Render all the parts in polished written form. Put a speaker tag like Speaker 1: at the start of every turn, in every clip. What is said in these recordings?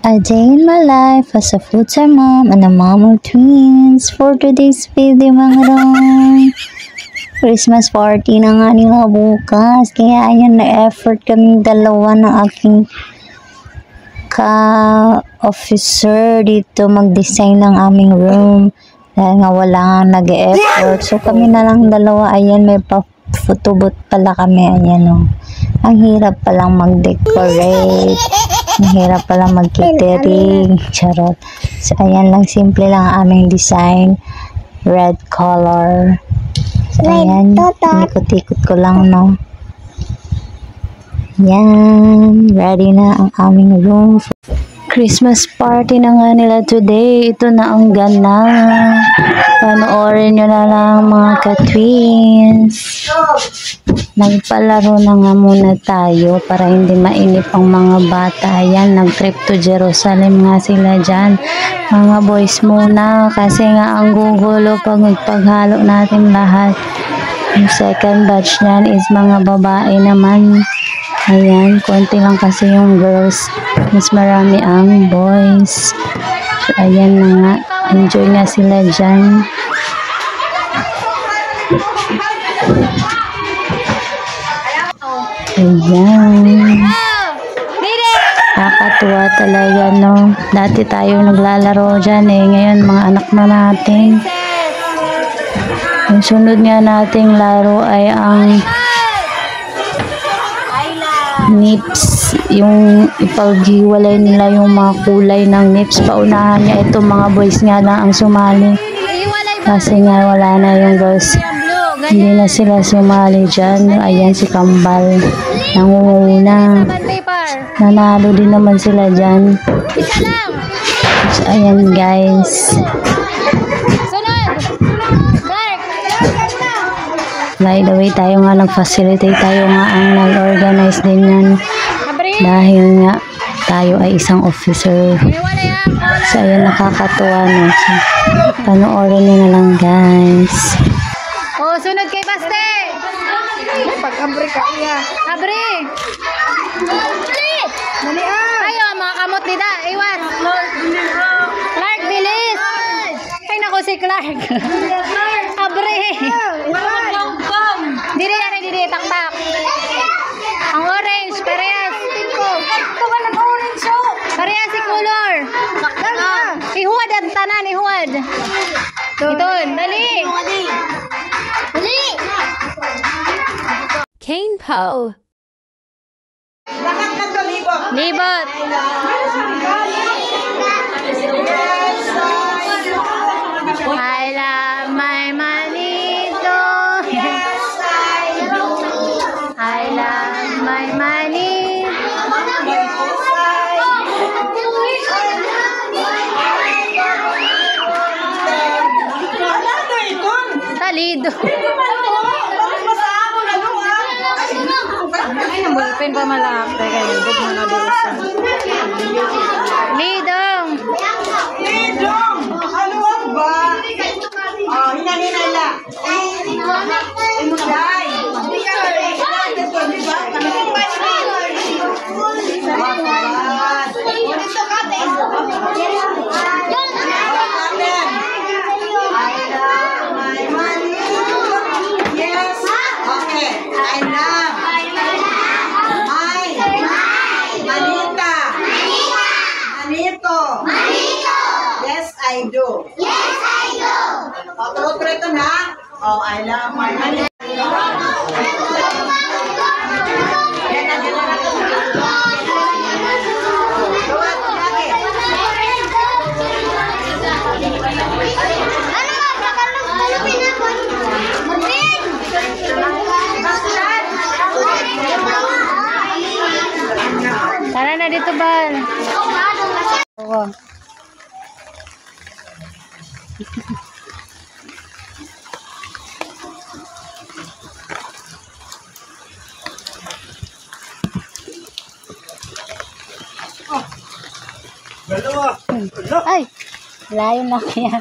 Speaker 1: A day in my life as a full-time mom and a mom of twins. For today's video mga rong, Christmas party na nga nila bukas. Kaya ayan, na-effort kaming dalawa ng aking ka-officer dito mag-design ng aming room. Dahil nga wala nga nag-e-effort. So kami na lang dalawa. Ayan, may pa-photobooth pala kami. Ayan o. Ang hirap palang mag-decorate. Ang hirap palang mag-catering. Charot. So ayan lang. Simple lang ang aming design. Red color. So ayan. Ikot-ikot ko lang, no. Yan. Ready na ang aming room. Christmas party na nga nila today. Ito na ang gana. Panoorin nyo na lang mga ka-twins. Nagpalaro na nga muna tayo para hindi mainip ang mga bata. Yan, nag-trip to Jerusalem nga sila dyan. Mga boys muna kasi nga ang gugulo pag magpaghalo natin lahat. Yung second batch nyan is mga babae naman. Ayan, konti lang kasi yung girls. Mas marami ang boys. So, ayan na nga. Enjoy nga sila dyan. Ayan. Nakakatuwa talaga, no? Dati tayo naglalaro dyan eh. Ngayon, mga anak na natin. Yung sunod nga nating laro ay ang nips, yung ipaghiwalay nila yung mga kulay ng nips. Paunahan niya ito, mga boys nga lang ang sumali kasi nga wala na yung girls, hindi na sila sumali dyan. Ayan si Kambal nangunguna, nanalo din naman sila dyan. So ayan guys, by the way, tayo nga nag-facilitate, tayo nga ang nag-organize din yan. Dahil nga, tayo ay isang officer. So, ayan, nakakatuwa na. So, panoorin nyo na lang, guys.
Speaker 2: Oh, sunod kay Baste! Pag-abri ka, iya. Abri! Dali ah! Ayo, mga kamot nila. Iwan. Clark, bilis! Ay, naku si Clark. Abri! Diri, tak-tak. Ang orange, parehas. Ito ba ng orange, oh? Parehas si color. Ihuwad ang tanan, ihuwad. Ito, dali. Dali.
Speaker 3: Kane Po.
Speaker 2: Libot. I love my manito. I love my money. Talido. Ay, nambulpin pa malaki. Kaya libog mo na doon. Lidong.
Speaker 4: Lidong! Ano ba? Oh, hina-hina lang. Inday. I do. Yes, I do. O, tuloy-tuloy na. Oh, I love my money.
Speaker 2: Tara na dito, Bal. Oo. Ay, layo na kaya.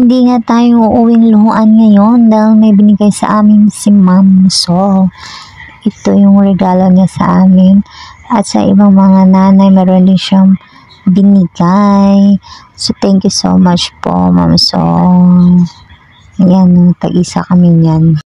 Speaker 1: hindi nga tayo uuwing luhuan ngayon dahil may binigay sa amin si Ma'am. So, ito yung regalo niya sa amin. At sa ibang mga nanay, meron din siyang binigay. So, thank you so much po, Ma'am. So, ayan, tag-isa kami niyan.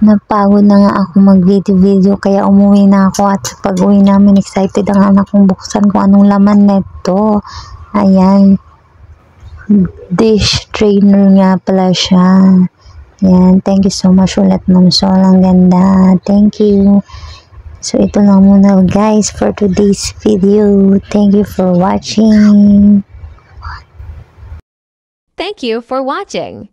Speaker 1: Napagod na nga ako mag-video kaya umuwi na ako at sa pag-uwi namin excited ang anak kong buksan kung anong laman neto. Ayan. Dish trainer nga pala siya. Ayan. Thank you so much ulit, Ma'am Sol. Ang ganda. Thank you. So ito lang muna guys for today's video. Thank you for watching.
Speaker 3: Thank you for watching.